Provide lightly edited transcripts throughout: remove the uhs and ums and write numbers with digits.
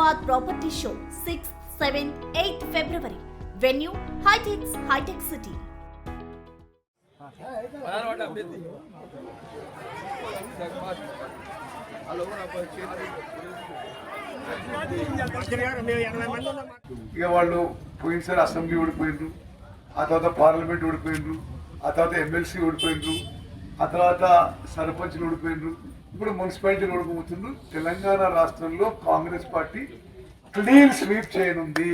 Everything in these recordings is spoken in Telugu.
Hyderabad Property Show 6th, 7th, 8th February. Venue High-Tech City. ఇక వాళ్ళు పోయినసారి అసెంబ్లీ ఓడిపోయిండ్రు, ఆ తర్వాత పార్లమెంట్ ఓడిపోయిండ్రు, ఆ తర్వాత ఎమ్మెల్సీ ఓడిపోయిండ్రు, ఆ తర్వాత సర్పంచ్లు ఓడిపోయిండ్రు, ఇప్పుడు మున్సిపాలిటీలు ఓడిపోతుండ్రు. తెలంగాణ రాష్ట్రంలో కాంగ్రెస్ పార్టీ క్లీన్ స్వీప్ చేయనుంది.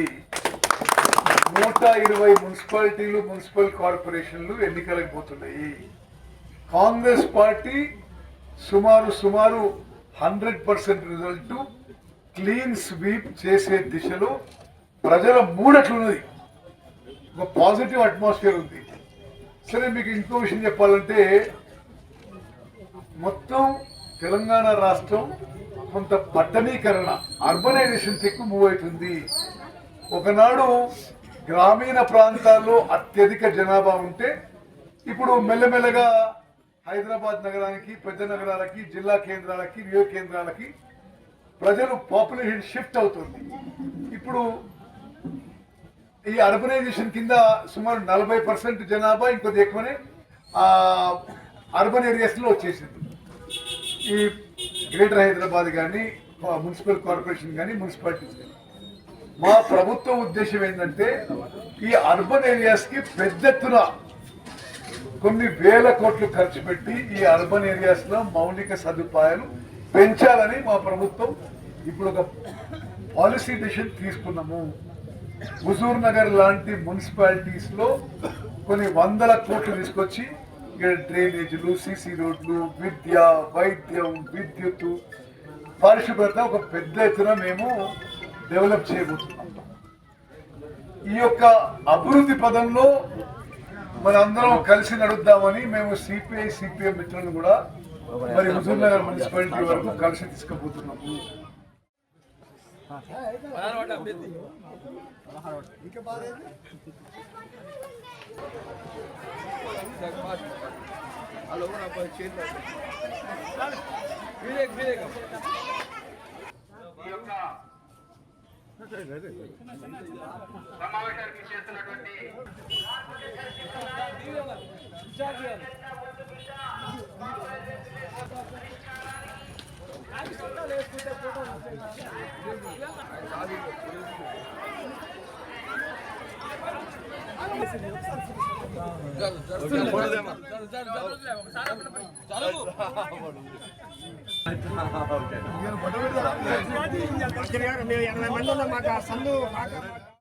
120 మున్సిపాలిటీలు, మున్సిపల్ కార్పొరేషన్లు ఎన్నికలకు పోతున్నాయి. కాంగ్రెస్ పార్టీ సుమారు 100% రిజల్ట్ క్లీన్ స్వీప్ చేసే దిశలో ప్రజల మూడట్లున్నది. ఒక పాజిటివ్ అట్మాస్ఫియర్ ఉంది. సరే, మీకు ఇంకో విషయం చెప్పాలంటే, మొత్తం తెలంగాణ రాష్ట్రం కొంత పట్టణీకరణ, అర్బనైజేషన్ ఎక్కువ మూవ్ అవుతుంది. ఒకనాడు గ్రామీణ ప్రాంతాల్లో అత్యధిక జనాభా ఉంటే ఇప్పుడు మెల్లమెల్లగా హైదరాబాద్ నగరానికి, పెద్ద నగరాలకి, జిల్లా కేంద్రాలకి, నియోజక కేంద్రాలకి ప్రజలు పాపులేషన్ షిఫ్ట్ అవుతుంది. ఇప్పుడు ఈ అర్బనైజేషన్ కింద సుమారు 40% జనాభా ఇంకొద్ది ఎక్కువనే అర్బన్ ఏరియాస్లో వచ్చేసింది. ఈ గ్రేటర్ హైదరాబాద్ కానీ, మున్సిపల్ కార్పొరేషన్ కానీ, మున్సిపాలిటీస్ కానీ. మా ప్రభుత్వ ఉద్దేశం ఏంటంటే, ఈ అర్బన్ ఏరియాస్కి పెద్ద ఎత్తున కొన్ని వేల కోట్లు ఖర్చు పెట్టి ఈ అర్బన్ ఏరియాస్లో మౌలిక సదుపాయాలు పెంచాలని మా ప్రభుత్వం ఇప్పుడు ఒక పాలసీ డిసిషన్ తీసుకున్నాము. హుజూర్ నగర్ లాంటి మున్సిపాలిటీస్లో కొన్ని వందల కోట్లు తీసుకొచ్చి ఇక్కడ డ్రైనేజీలు, సీసీ రోడ్లు, విద్య, వైద్యం, విద్యుత్, పరిశుభ్రత ఒక పెద్ద ఎత్తున మేము డెవలప్ చేయబోతున్నాం. ఈ యొక్క అభివృద్ధి పదంలో మనందరం కలిసి నడుద్దామని మేము సిపిఐ, సిపిఎం మిత్రులను కూడా మరి హుజూర్ నగర్ మున్సిపాలిటీ వరకు కలిసి తీసుకుపోతున్నాము. సమావేశానికి చేస్తున్నటువంటి మేము 80 మంది ఉన్నాం. మాకు ఆ సందు